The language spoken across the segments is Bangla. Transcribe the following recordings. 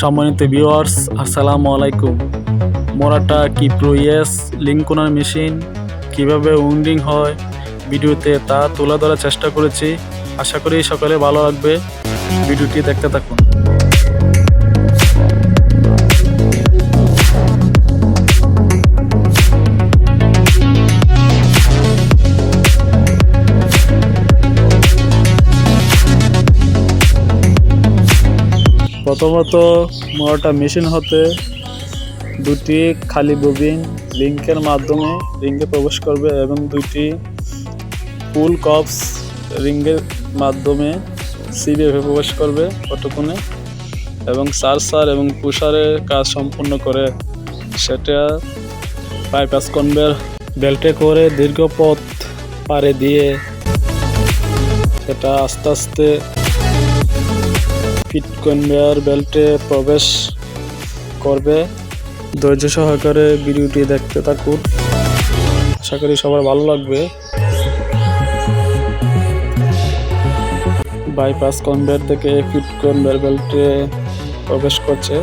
সম্মানিত ভিউয়ার্স, আসসালামু আলাইকুম। মোরাটা কি প্রো এস লিঙ্কনার মেশিন কিভাবে উইন্ডিং হয় ভিডিওতে তা তুলে ধরার চেষ্টা করেছি। আশা করি সকলে ভালো লাগবে, ভিডিওটি দেখতে থাকুন। প্রথমত মোটরটা মেশিন হতে দুটি খালি ববিন লিঙ্কের মাধ্যমে রিঙ্গে প্রবেশ করবে এবং দুইটি ফুল কপস রিঙ্গের মাধ্যমে সিবিএফে প্রবেশ করবে কতক্ষণে, এবং সার্সার এবং পুশারের কাজ সম্পূর্ণ করে সেটা বাইপাস কনভেয়ার বেল্টে করে দীর্ঘ পথ পাড়ে দিয়ে সেটা আস্তে আস্তে ফিট কনভেয়ার বেল্টে প্রবেশ করবে। ধৈর্য সহকারে ভিডিওটি দেখতে থাকুন, আশা করি সবার ভালো লাগবে। বাইপাস কনভেয়ার থেকে ফিট কনভেয়ার বেল্টে প্রবেশ করছে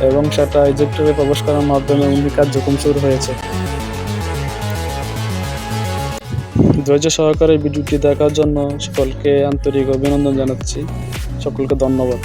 এবং সেটা ইজেক্টরে প্রবেশ করার মাধ্যমে উইন্ডিং কার্যক্রম শুরু হয়েছে। ধৈর্য সহকারে ভিডিওটি দেখার জন্য সকলকে আন্তরিক অভিনন্দন জানাচ্ছি। সকলকে ধন্যবাদ।